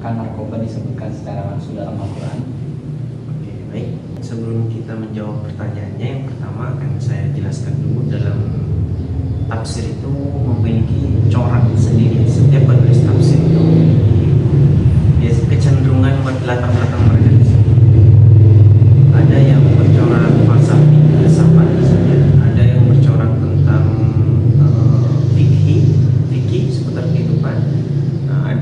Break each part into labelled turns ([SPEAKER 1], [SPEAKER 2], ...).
[SPEAKER 1] apakah narkoba disebutkan secara langsung dalam Al-Quran?
[SPEAKER 2] Oke, baik. Sebelum kita menjawab pertanyaannya, yang pertama akan saya jelaskan dulu dalam tafsir itu memiliki corak sendiri. Setiap penulis tafsir itu dia kecenderungan latar belakang mereka di sini. Ada yang bercorak falsafi, filsafat misalnya, ada yang bercorak tentang fikih seputar kehidupan,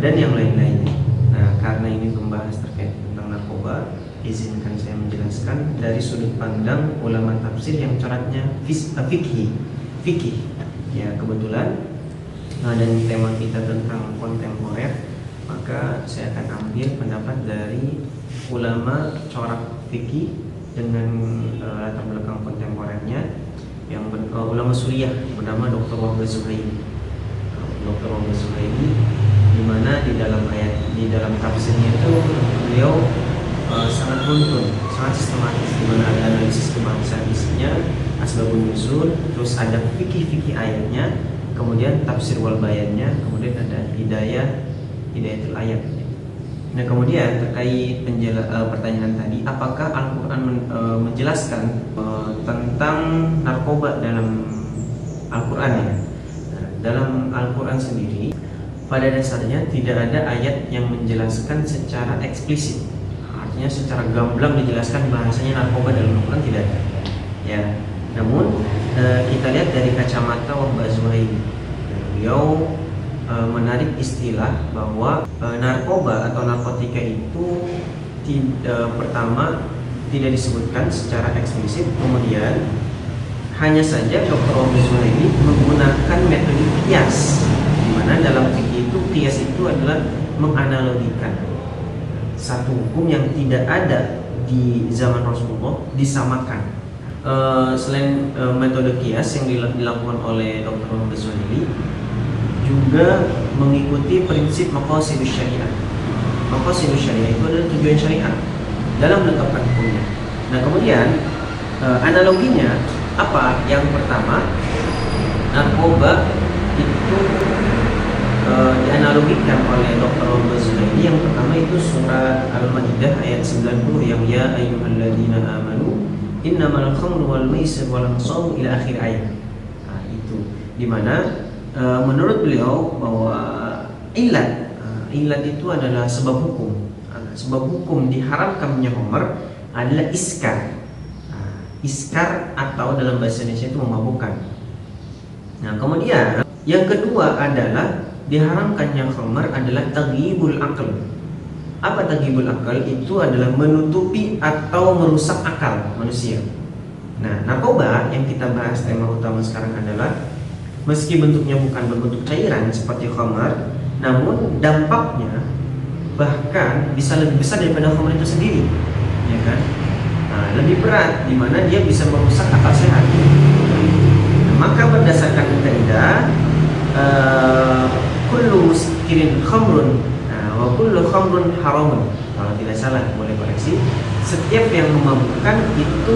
[SPEAKER 2] dan yang lain-lainnya. Nah, karena ini membahas terkait tentang narkoba, izinkan saya menjelaskan dari sudut pandang ulama tafsir yang coraknya fikih. Ya, kebetulan dan tema kita tentang kontemporer, maka saya akan ambil pendapat dari ulama corak fikih dengan latar belakang kontemporernya yang ulama Suriah bernama Dr. Wahbah Zuhaili. Dr. Wahbah Zuhaili, di mana di dalam tafsirnya itu beliau sangat runtun, sangat sistematis, di mana ada analisis hadisnya, asbabun nuzul, terus ada fikih ayatnya, kemudian tafsir wal bayannya, kemudian ada hidayatul ayat. Nah, kemudian terkait pertanyaan tadi, apakah Al-Quran menjelaskan tentang narkoba dalam Al-Quran ya? Nah, dalam Al-Quran sendiri pada dasarnya tidak ada ayat yang menjelaskan secara eksplisit, artinya secara gamblang dijelaskan bahasanya narkoba dalam Al-Quran, tidak ada ya. Namun kita lihat dari kacamata Wahbah Zuhaili, beliau menarik istilah bahwa narkoba atau narkotika itu pertama tidak disebutkan secara eksplisit, kemudian hanya saja Dr. Wahbah Zuhaili menggunakan metode kias, di mana dalam fikih itu kias itu adalah menganalogikan satu hukum yang tidak ada di zaman Rasulullah disamakan. Selain metode kias yang dilakukan oleh Dr. Wahbah Zuhaili, juga mengikuti prinsip maqasidus syariah. Maqasidus syariah itu adalah tujuan syariat dalam menetapkan hukumnya. Nah, kemudian analoginya apa? Yang pertama, narkoba itu dianalogikan oleh Dr. Wahbah Zuhaili. Yang pertama itu surat Al-Maidah ayat 90 yang ya ayyuhalladzina amanu innamal khamru wal maisir wal ansab ila akhir ayat. Nah, itu di mana menurut beliau bahwa ilat itu adalah sebab hukum. Sebab hukum diharamkannya khamr adalah iskar. Iskar atau dalam bahasa Indonesia itu memabukkan. Nah, kemudian yang kedua adalah diharamkannya khamr adalah taghyibul aql. Apa taghyibul aql? Itu adalah menutupi atau merusak akal manusia. Nah, narkoba yang kita bahas tema utama sekarang adalah meski bentuknya bukan berbentuk cairan seperti khamar, namun dampaknya bahkan bisa lebih besar daripada khamar itu sendiri, ya kan? Nah, lebih berat, di mana dia bisa merusak akal sehat. Nah, maka berdasarkan kaidah kullu muskirin khamrun wa kullu khamrun haramun. Kalau tidak salah, boleh koreksi. Setiap yang memabukkan itu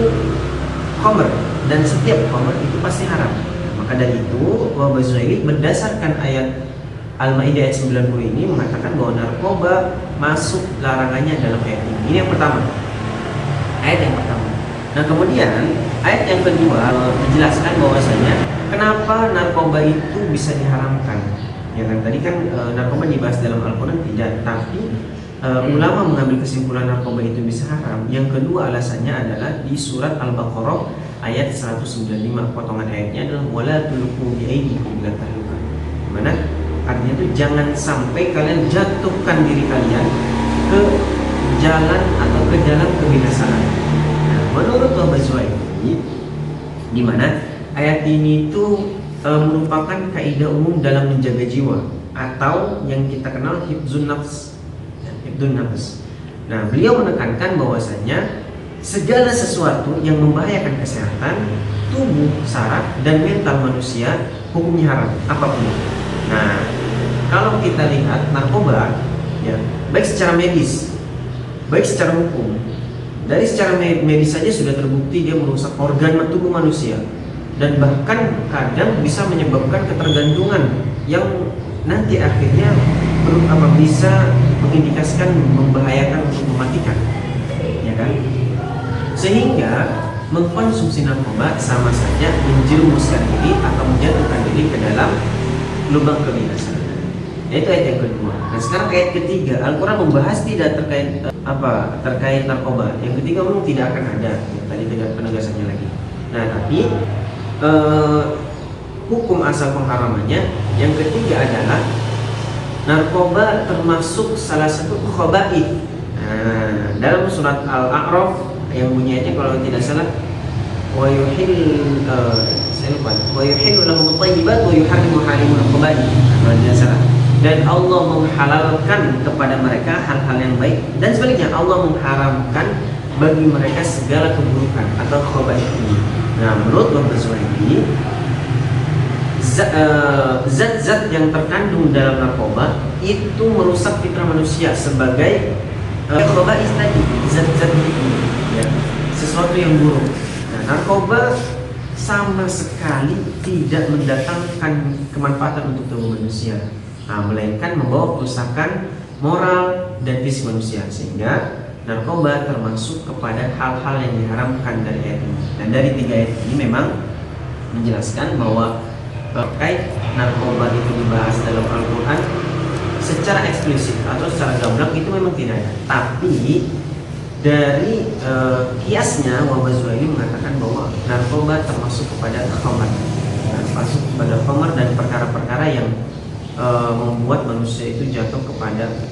[SPEAKER 2] khamr, dan setiap khamr itu pasti haram. Maka dari itu Wahbah Zuhaili berdasarkan ayat Al-Maidah ayat 90 ini mengatakan bahwa narkoba masuk larangannya dalam ayat ini. Ini yang pertama. Ayat yang pertama. Nah, kemudian ayat yang kedua menjelaskan bahwasanya kenapa narkoba itu bisa diharamkan. Ya kan, tadi kan narkoba dibahas dalam Al-Quran tidak, tapi ulama mengambil kesimpulan narkoba itu bisa haram. Yang kedua alasannya adalah di surat Al-Baqarah ayat 195, potongan ayatnya adalah wala tulqu biaydikum ila tahluka. Mana artinya itu jangan sampai kalian jatuhkan diri kalian ke jalan atau ke jalan kebinasaan. Nah, menurut Wahbah Zuhaili, di mana ayat ini itu merupakan kaidah umum dalam menjaga jiwa atau yang kita kenal hifdzun nafs. Nah, beliau menekankan bahwasanya segala sesuatu yang membahayakan kesehatan tubuh, saraf, dan mental manusia hukumnya haram, apapun. Nah, kalau kita lihat narkoba, ya, baik secara medis, baik secara hukum, dari secara medis saja sudah terbukti dia merusak organ tubuh manusia, dan bahkan kadang bisa menyebabkan ketergantungan yang nanti akhirnya bisa mengindikasikan membahayakan untuk mematikan, ya kan? Sehingga mengkonsumsi narkoba sama saja menjerumuskan diri atau menjatuhkan diri ke dalam lubang kebinasaan. Itu ayat yang kedua. Nah sekarang ayat ketiga, Al-Quran membahas tidak terkait narkoba. Yang ketiga memang tidak akan ada. Tadi tidak penegasannya lagi. Nah tapi hukum asal pengharamannya yang ketiga adalah narkoba termasuk salah satu khaba'ith. Nah, dalam surat Al-A'raf yang bunyinya kalau tidak salah wa yuhillu lahum at-thayyibat wa yuharrimu harimun al-khaba'ith. Kalau tidak salah. Dan Allah menghalalkan kepada mereka hal-hal yang baik, dan sebaliknya Allah mengharamkan bagi mereka segala keburukan atau khaba'ith ini. Nah, menurut Dr. Zuhaili, zat-zat yang terkandung dalam narkoba itu merusak fitrah manusia sebagai khaba'ith tadi, zat-zat itu, ya, sesuatu yang buruk. Nah, narkoba sama sekali tidak mendatangkan kemanfaatan untuk tubuh manusia. Nah, melainkan membawa kerusakan moral dan fisik manusia, sehingga narkoba termasuk kepada hal-hal yang diharamkan dari ayat ini. Dan dari tiga ayat ini memang menjelaskan bahwa terkait narkoba itu dibahas dalam Al-Quran secara eksplisit atau secara gamblang itu memang tidak ada. Tapi dari kiasnya Wahbah Zuhaili mengatakan bahwa narkoba termasuk kepada khamar, termasuk kepada khamar dan perkara-perkara yang membuat manusia itu jatuh kepada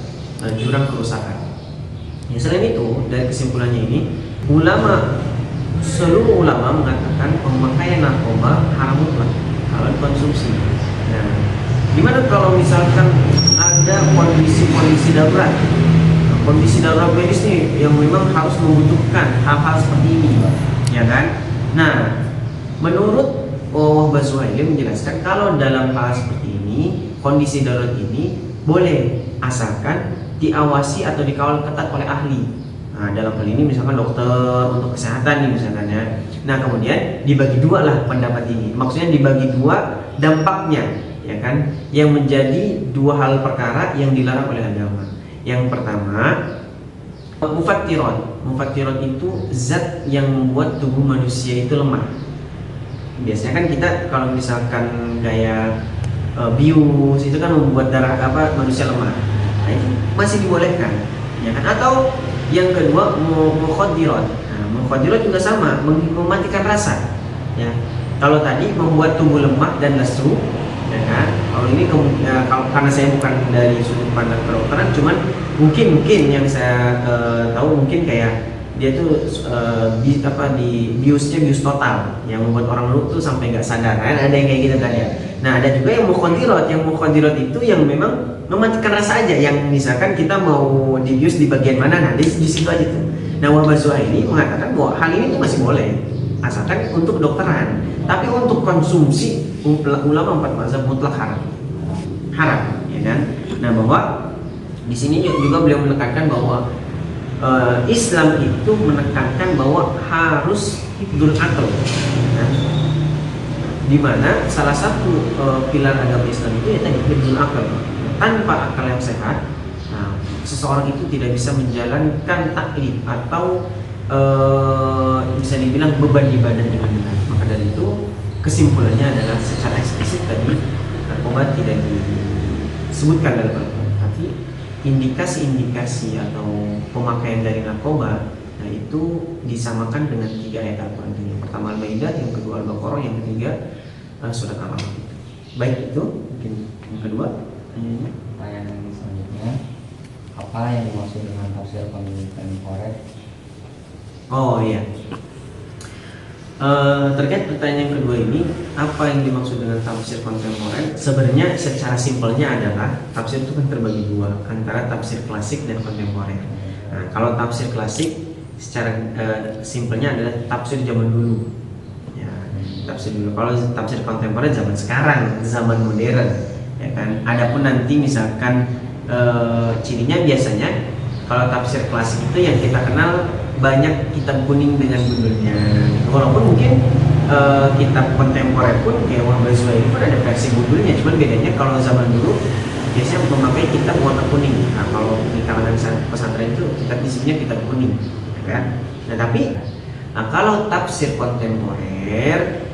[SPEAKER 2] jurang kerusakan. Ya, selain itu, dari kesimpulannya ini, seluruh ulama mengatakan pemakaian narkoba haram mutlak kalau dikonsumsi. Nah, gimana kalau misalkan ada kondisi darurat? Nah, kondisi darurat medis nih yang memang harus membutuhkan hal-hal seperti ini, ya kan? Nah, menurut Wahbah Zuhaili menjelaskan kalau dalam hal seperti ini, kondisi darurat ini boleh asalkan diawasi atau dikawal ketat oleh ahli. Nah, dalam hal ini misalkan dokter untuk kesehatan nih misalkan ya. Nah, kemudian dibagi dua lah pendapat ini. Maksudnya dibagi dua dampaknya, ya kan? Yang menjadi dua hal perkara yang dilarang oleh agama. Yang pertama, mufattirat. Mufattirat itu zat yang membuat tubuh manusia itu lemah. Biasanya kan kita kalau misalkan kayak bius itu kan membuat manusia lemah. Nah, itu masih dibolehkan, ya kan? Atau yang kedua mukhaddirat. Nah, mukhaddirat juga sama, mematikan rasa. Ya. Kalau tadi membuat tubuh lemah dan lesu, ya kan? Kalau ini karena saya bukan dari sudut pandang kedokteran, cuman mungkin yang saya tahu mungkin kayak dia tuh di biusnya bius total yang membuat orang lu tuh sampai nggak sadar, kan? Ada yang kayak gitu kan ya. Nah, ada juga yang mukhaddirat itu yang memang mematikan rasa aja, yang misalkan kita mau dibius di bagian mana, nah di situ aja tuh. Nah, Wahbah Zuhaili mengatakan bahwa hal ini tuh masih boleh asalkan untuk kedokteran, tapi untuk konsumsi ulama 4 mazhab mutlak haram, ya kan? Nah, bahwa di sini juga beliau menekankan bahwa Islam itu menekankan bahwa harus hifdzul aql, ya. Di mana salah satu pilar agama Islam itu ya tadi hifdzul aql. Tanpa akal yang sehat, nah, seseorang itu tidak bisa menjalankan taklif atau bisa dibilang beban ibadah dengan benar. Maka dari itu kesimpulannya adalah secara eksplisit tadi narkoba tidak disebutkan dalam Al-Quran, tapi indikasi-indikasi atau pemakaian dari narkoba, nah itu disamakan dengan 3 ayat Al-Quran. Yang pertama Al-Maidah, yang kedua Al-Baqarah, yang ketiga surat Al-A'raf. Baik, itu mungkin yang kedua.
[SPEAKER 1] Pertanyaan selanjutnya, apa yang dimaksud dengan tafsir kontemporer?
[SPEAKER 2] Oh iya. Terkait pertanyaan yang kedua ini, apa yang dimaksud dengan tafsir kontemporer? Sebenarnya secara simpelnya adalah tafsir itu kan terbagi dua, antara tafsir klasik dan kontemporer. Nah, kalau tafsir klasik secara simpelnya adalah tafsir zaman dulu. Ya, tafsir dulu. Kalau tafsir kontemporer zaman sekarang, zaman modern. Ya kan. Adapun nanti misalkan cirinya biasanya kalau tafsir klasik itu yang kita kenal banyak kitab kuning dengan bundulnya. Walaupun mungkin kitab kontemporer pun kayak Wahbah Zuhaili pun ada versi bundulnya, cuman bedanya kalau zaman dulu biasanya memakai kitab warna kuning. Nah, kalau di kalangan pesantren itu kitab isinya kitab kuning, ya kan? Nah, tapi kalau tafsir kontemporer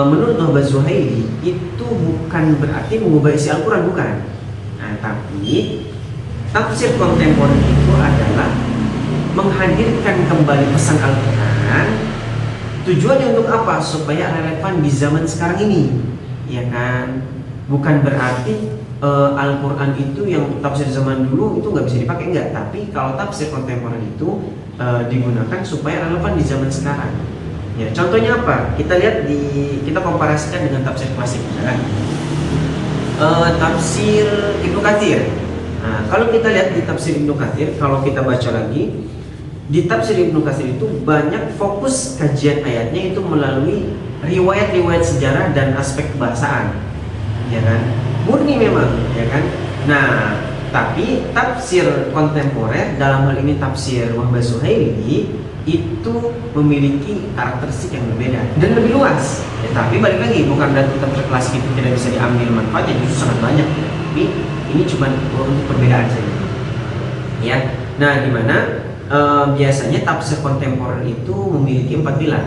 [SPEAKER 2] menurut Wahbah Zuhaili itu bukan berarti mengubah isi Al-Quran, bukan. Nah, tapi tafsir kontemporer itu adalah menghadirkan kembali pesan Al-Quran. Tujuannya untuk apa? Supaya relevan di zaman sekarang ini, ya kan? Bukan berarti Al-Quran itu yang tafsir zaman dulu itu nggak bisa dipakai, enggak. Tapi kalau tafsir kontemporer itu digunakan supaya relevan di zaman sekarang. Ya, contohnya apa? Kita lihat kita komparasikan dengan tafsir klasik, ya kan? Tafsir Ibnu Katsir. Nah, kalau kita lihat di tafsir Ibnu Katsir, kalau kita baca lagi di tafsir Ibnu Katsir itu banyak fokus kajian ayatnya itu melalui riwayat-riwayat sejarah dan aspek kebahasaan, ya kan? Murni memang, ya kan? Nah, tapi tafsir kontemporer dalam hal ini tafsir Wahbah Zuhaili itu memiliki karakteristik yang berbeda dan lebih luas. Ya, tapi balik lagi, bukan berarti tafsir klasik itu tidak bisa diambil manfaatnya, justru sangat banyak. Tapi ini cuma untuk perbedaan saja. Ya, nah di mana biasanya tafsir kontemporer itu memiliki 4 pilar.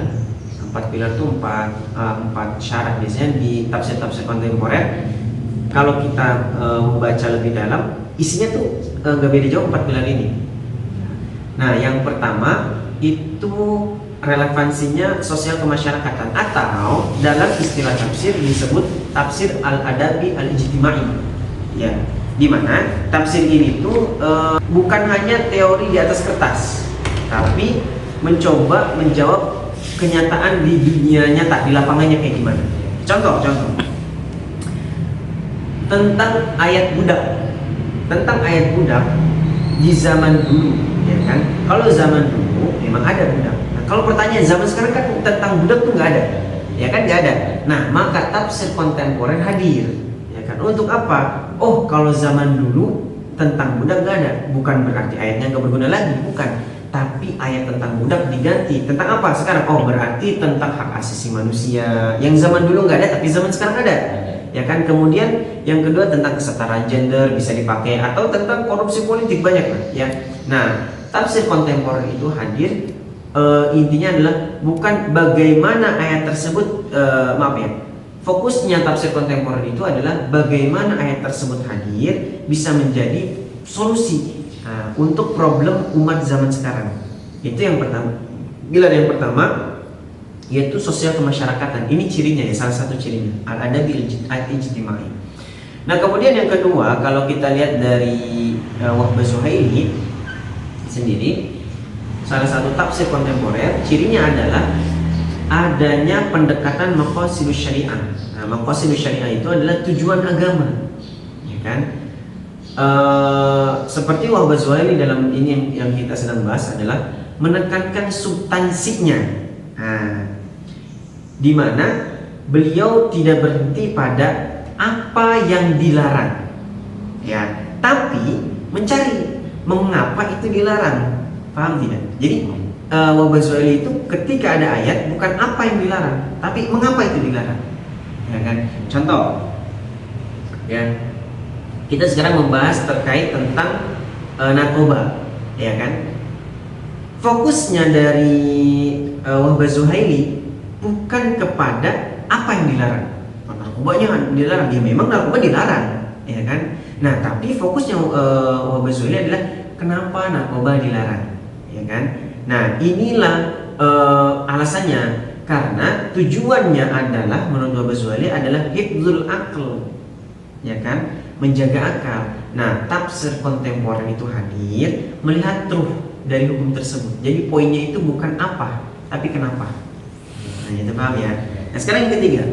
[SPEAKER 2] 4 pilar itu 4 syarat biasanya di tafsir kontemporer. Kalau kita membaca lebih dalam, isinya tuh nggak beda jauh 4 pilar ini. Nah, yang pertama itu relevansinya sosial kemasyarakatan, atau dalam istilah tafsir disebut tafsir al-adabi al-ijtimai. Ya, di mana tafsir ini tuh bukan hanya teori di atas kertas, tapi mencoba menjawab kenyataan di dunia nyata, di lapangannya kayak gimana. Contoh tentang ayat budak di zaman dulu, ya kan? Kalau zaman dulu memang ada budak. Nah, kalau pertanyaan zaman sekarang kan tentang budak tuh nggak ada, ya kan? Nggak ada. Nah, maka tafsir kontemporer hadir, ya kan? Untuk apa? Oh, kalau zaman dulu tentang budak nggak ada, bukan berarti ayatnya nggak berguna lagi, bukan. Tapi ayat tentang budak diganti. Tentang apa sekarang? Oh, berarti tentang hak asasi manusia yang zaman dulu nggak ada, tapi zaman sekarang ada. Ya kan? Kemudian yang kedua tentang kesetaraan gender bisa dipakai, atau tentang korupsi politik, banyak lah, ya. Nah, tafsir kontemporer itu hadir, intinya adalah bukan bagaimana ayat tersebut, fokusnya tafsir kontemporer itu adalah bagaimana ayat tersebut hadir bisa menjadi solusi untuk problem umat zaman sekarang. Itu yang pertama. Pilar yang pertama yaitu sosial kemasyarakatan. Ini cirinya, ya, salah satu cirinya al-adabi al-ijtimai. Nah, kemudian yang kedua, kalau kita lihat dari Wahbah Zuhaili sendiri, salah satu tafsir kontemporer cirinya adalah adanya pendekatan maqasidus syariah. Nah, maqasidus syariah itu adalah tujuan agama, ya kan? Seperti Wahbah Zuhaili dalam ini yang kita sedang bahas adalah menekankan substansinya. Nah, di mana beliau tidak berhenti pada apa yang dilarang, ya, tapi mencari mengapa itu dilarang. Paham tidak? Jadi Wahbah Zuhaili itu ketika ada ayat bukan apa yang dilarang, tapi mengapa itu dilarang, ya kan? Contoh, ya, kita sekarang membahas terkait tentang narkoba, ya kan? Fokusnya dari Wahbah Zuhaili bukan kepada apa yang dilarang. Narkobanya dilarang, ya memang narkoba dilarang, ya kan? Nah, tapi fokusnya Wahbah Zuhaili adalah kenapa narkoba dilarang, ya kan? Nah, inilah alasannya, karena tujuannya adalah menurut Wahbah Zuhaili adalah hifdzul aql, ya kan? Menjaga akal. Nah, tafsir kontemporer itu hadir melihat truth dari hukum tersebut. Jadi poinnya itu bukan apa, tapi kenapa. Nah, itu paham ya. Nah, sekarang yang ketiga,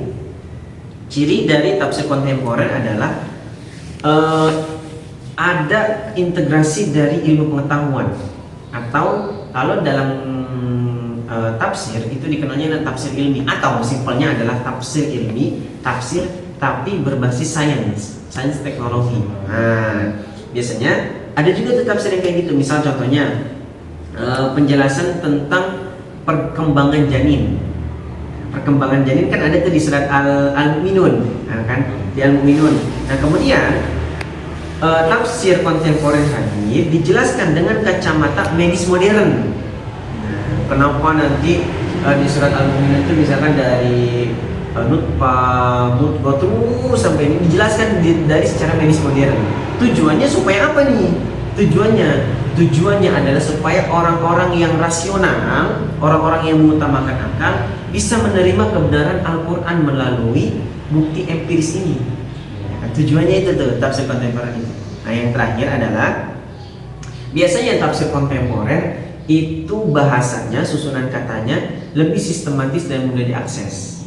[SPEAKER 2] ciri dari tafsir kontemporer adalah ada integrasi dari ilmu pengetahuan, atau kalau dalam tafsir itu dikenalnya tafsir ilmi, atau simpelnya adalah tafsir ilmi, tafsir tapi berbasis sains teknologi. Nah, biasanya ada juga tafsir yang kayak gitu. Misal contohnya penjelasan tentang perkembangan janin. Perkembangan janin kan ada tuh di surat Al-Mu'minun, nah, kan? di Al-Mu'minun. Nah kemudian tafsir kontemporer hadir dijelaskan dengan kacamata medis modern. Nah, kenapa nanti di surat Al-Mu'minun itu misalkan dari nutfah, mudghah terus sampai ini dijelaskan dari secara medis modern. Tujuannya supaya apa nih? Tujuannya adalah supaya orang-orang yang rasional, orang-orang yang mengutamakan akal bisa menerima kebenaran Al-Quran melalui bukti empiris ini. Tujuannya itu tuh tafsir kontemporer itu. Nah yang terakhir adalah biasanya tafsir kontemporer itu bahasanya, susunan katanya lebih sistematis dan mudah diakses.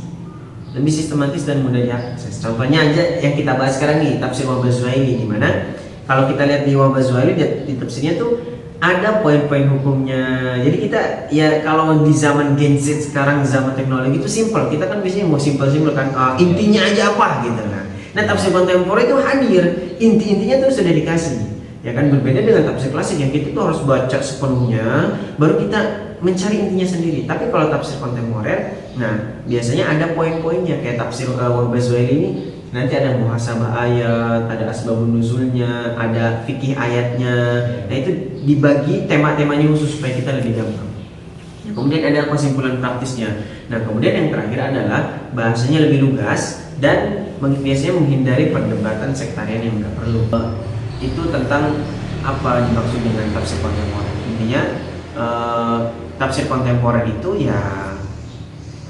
[SPEAKER 2] Contohnya aja yang kita bahas sekarang nih, tafsir Wahbah Zuhaili, di mana kalau kita lihat di Wahbah Zuhaili di tafsirnya tuh ada poin-poin hukumnya. Jadi kita ya kalau di zaman Gen Z sekarang, zaman teknologi itu simple. Kita kan biasanya mau simple kan, intinya aja apa gitu kan. Nah tafsir kontemporer itu hadir, intinya tuh sudah dikasih. Ya kan, berbeda dengan tafsir klasik yang kita tuh harus baca sepenuhnya baru kita mencari intinya sendiri. Tapi kalau tafsir kontemporer, nah biasanya ada poin-poinnya kayak tafsir Wahbah Zuhaili ini. Nanti ada muhasabah ayat, ada asbabun nuzulnya, ada fikih ayatnya. Nah itu dibagi tema-temanya khusus supaya kita lebih gampang. Nah, kemudian ada kesimpulan praktisnya. Nah kemudian yang terakhir adalah bahasanya lebih lugas dan biasanya menghindari perdebatan sektarian yang nggak perlu. Itu tentang apa dimaksud dengan tafsir kontemporer. Intinya tafsir kontemporer itu ya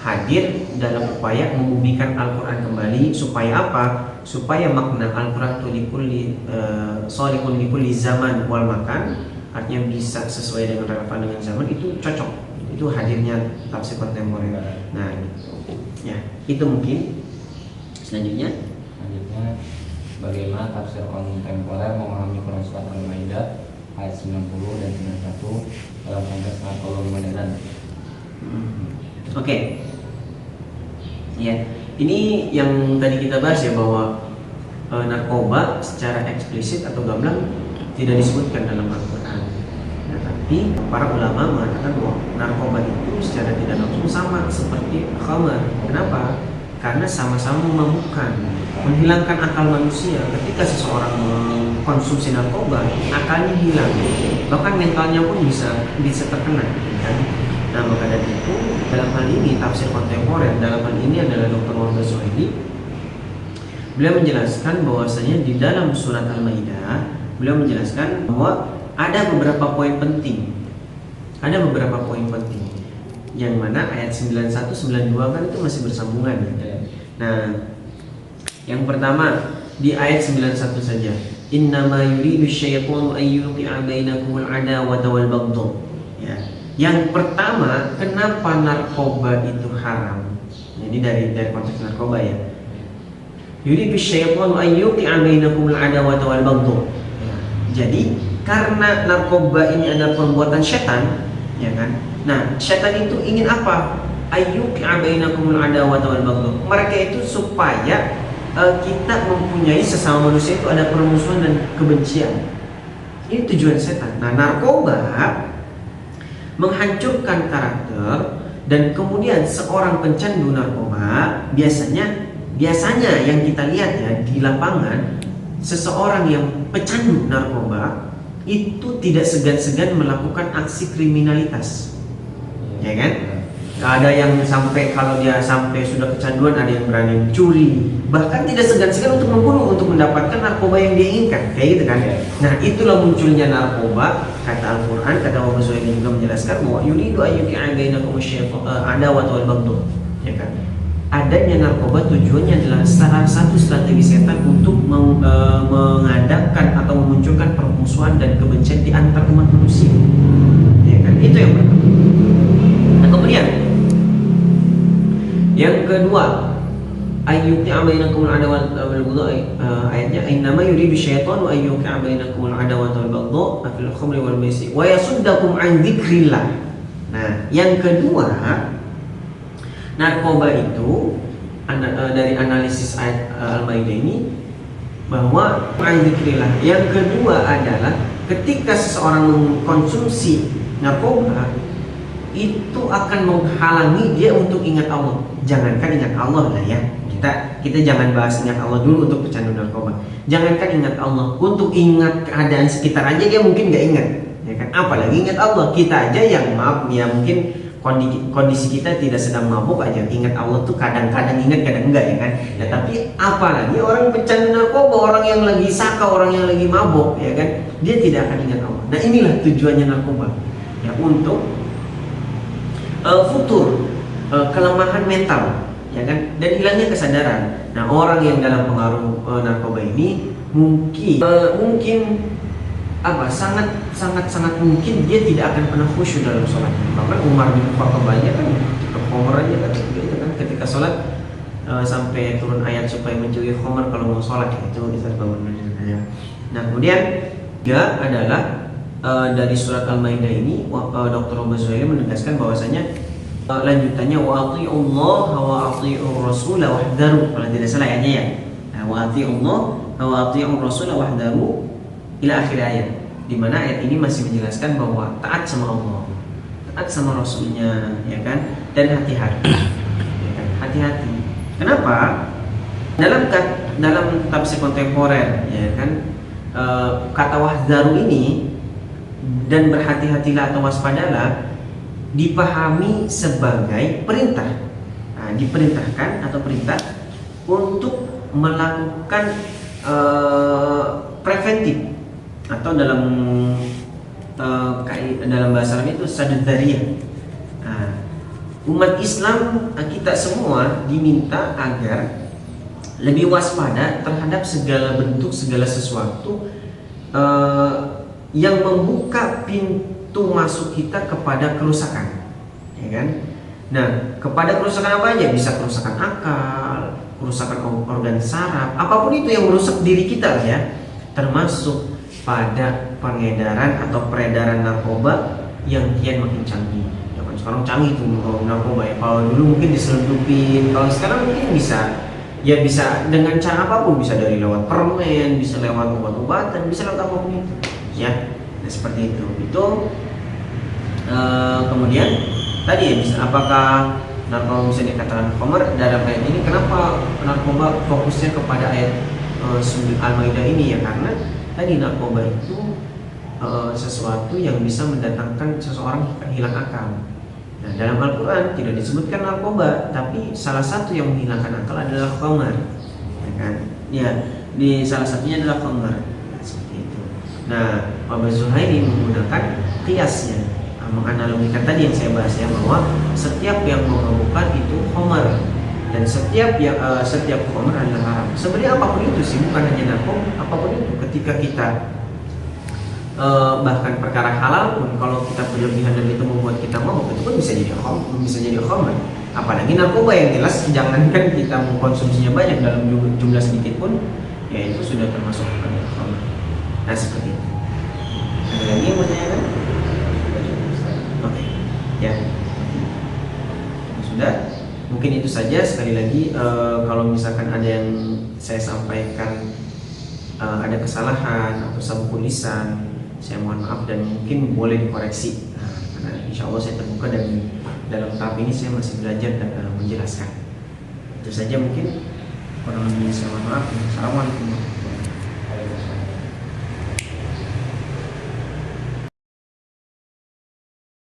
[SPEAKER 2] hadir dalam upaya membumikan Al-Quran kembali. Supaya apa? Supaya makna Al-Quran itu sholihun likulli zaman wal makan, artinya bisa sesuai dengan relevan dengan zaman, itu cocok. Itu hadirnya tafsir kontemporer. Nah ya itu mungkin. Selanjutnya
[SPEAKER 1] bagaimana tafsir kontemporer memahami Quran surat Al-Maidah ayat 90 dan 91 dalam konteks narkoba modern.
[SPEAKER 2] Oke. Ya, ini yang tadi kita bahas ya, bahwa narkoba secara eksplisit atau gamblang tidak disebutkan dalam Al-Quran. Nah, tapi para ulama mengatakan bahwa narkoba itu secara tidak langsung sama seperti khamar. Kenapa? Karena sama-sama memabukkan, menghilangkan akal manusia. Ketika seseorang mengkonsumsi narkoba, akalnya hilang, bahkan mentalnya pun bisa terkena. Kan? Nah maka dari itu dalam hal ini tafsir kontemporer, dalam hal ini adalah Dr. Wahbah Zuhaili, beliau menjelaskan bahwasanya di dalam surat Al-Maidah beliau menjelaskan bahwa ada beberapa poin penting. Yang mana ayat 91, 92 kan itu masih bersambungan ya. Nah, yang pertama di ayat 91 saja. Innama yuridu syaitanu an yuqi'a bainakumul adawata wal baghdha. Ya. Yang pertama, kenapa narkoba itu haram? Ini dari konteks narkoba ya. Yuridu syaitanu an yuqi'a bainakumul adawata wal baghdha. Jadi, karena narkoba ini adalah perbuatan setan, ya kan? Nah, setan itu ingin apa? Ayyuqi'a bainakumul adawata wal baghdha. Mereka itu supaya kita mempunyai sesama manusia itu ada permusuhan dan kebencian. Ini tujuan setan. Nah, narkoba menghancurkan karakter, dan kemudian seorang pencandu narkoba biasanya yang kita lihat ya di lapangan, seseorang yang pecandu narkoba itu tidak segan-segan melakukan aksi kriminalitas. Ya kan? Ada yang sampai, kalau dia sampai sudah kecanduan, ada yang berani mencuri, bahkan tidak segan-segan untuk membunuh untuk mendapatkan narkoba yang dia inginkan, kayak gitu kan. Nah itulah munculnya narkoba. Kata Al-Quran, kata Wahbah Zuhaili juga menjelaskan bahwa yuridu ayyuqi'a bainakum adawat wal baghdha, ya kan. Adanya narkoba tujuannya adalah salah satu strategi setan untuk mengadakan atau memunculkan permusuhan dan kebencian di antar umat manusia, ya kan. Itu yang pertama. Nah kemudian yang kedua, ayyuqi'a bainakumul adawat wal baghdha, ayatnya innama yuridu syaitanu ayyuqi'a bainakumul adawat wal baghdha fil khamri wal maisir wa yasuddakum an dzikrillah. Nah, yang kedua, narkoba itu dari analisis ayat Al-Maidah ini bahwa an dzikrillah. Yang kedua adalah ketika seseorang mengkonsumsi narkoba itu akan menghalangi dia untuk ingat Allah. Jangankan ingat Allah lah ya. kita jangan bahas ingat Allah dulu untuk pecandu narkoba. Jangankan ingat Allah, untuk ingat keadaan sekitar aja dia mungkin nggak ingat, ya kan? Apalagi ingat Allah. Kita aja yang maaf ya mungkin kondisi kita tidak sedang mabuk aja ingat Allah tuh kadang-kadang ingat kadang enggak, ya kan? Ya, tapi apalagi orang pecandu narkoba, orang yang lagi saka, orang yang lagi mabuk, ya kan? Dia tidak akan ingat Allah. Nah inilah tujuannya narkoba, ya, untuk futur kelemahan mental, ya kan, dan hilangnya kesadaran. Nah orang yang dalam pengaruh narkoba ini mungkin sangat mungkin dia tidak akan pernah khusyuk dalam sholat. Bahkan Umar bin Khattab kan khomerannya kan gitu kan, ketika sholat sampai turun ayat supaya menjauhi khomer kalau mau sholat, itu di saat bangun. Nah kemudian juga adalah dari surat Al-Maidah ini Dr. Robert Zuhaili menegaskan bahwasanya lanjutannya wa ati'ullah wa ati'ur rasul wahdharu, kalau tidak salah ayatnya ya. Nah, wa ati'ullah wa ati'ur rasul wahdharu ila akhir ayat, di mana ayat ini masih menjelaskan bahwa taat sama Allah, taat sama Rasulnya, ya kan, dan hati-hati, ya kan? Hati-hati. Kenapa? Dalam tafsir kontemporer, ya kan, kata wahdharu ini dan berhati-hatilah atau waspadalah dipahami sebagai perintah. Nah, diperintahkan atau perintah untuk melakukan preventif, atau dalam bahasa Arab itu sadad dzariyah. Nah, umat Islam kita semua diminta agar lebih waspada terhadap segala bentuk, segala sesuatu yang membuka pintu masuk kita kepada kerusakan, ya kan? Nah, kepada kerusakan apa aja? Bisa kerusakan akal, kerusakan organ saraf, apapun itu yang merusak diri kita, ya, termasuk pada pengedaran atau peredaran narkoba yang kian makin canggih. Ya kan, sekarang canggih tuh narkoba, ya. Kalau dulu mungkin diselundupin, kalau sekarang mungkin bisa dengan cara apapun, bisa dari lewat permen, bisa lewat obat-obatan, bisa lewat apapun itu, ya. Nah, seperti itu. Kemudian tadi ya, bisa apakah narkoba bisa dikatakan khamar dalam ayat ini? Kenapa narkoba fokusnya kepada ayat Al-Maidah ini, ya, karena tadi narkoba itu sesuatu yang bisa mendatangkan seseorang hilang akal. Nah, dalam Al-Quran tidak disebutkan narkoba, tapi salah satu yang menghilangkan akal adalah khamar, ya kan? Ya, di salah satunya adalah khamar. Seperti itu. Nah, Robert Zuhaili menggunakan qiyasnya, menganalogikan tadi yang saya bahas, ya, bahwa setiap yang memabukkan itu khamar, dan setiap khamar adalah haram. Sebenarnya apapun itu sih, bukan hanya narkoba, apapun itu, ketika kita bahkan perkara halal pun kalau kita berlebihan dan itu membuat kita mabuk, itu pun bisa jadi khamar. Apalagi narkoba yang jelas jangankan kita mengkonsumsinya banyak, dalam jumlah sedikit pun ya itu sudah termasuk khamar. Nah, seperti itu. Ada lagi yang mau tanyakan? Oke, ya, sudah. Mungkin itu saja. Sekali lagi, kalau misalkan ada yang saya sampaikan ada kesalahan atau salah tulisan, saya mohon maaf dan mungkin boleh dikoreksi. Nah, karena insya Allah saya terbuka dan dalam tahap ini saya masih belajar dan menjelaskan. Itu saja mungkin. Kurang lebihnya saya mohon maaf. Assalamualaikum.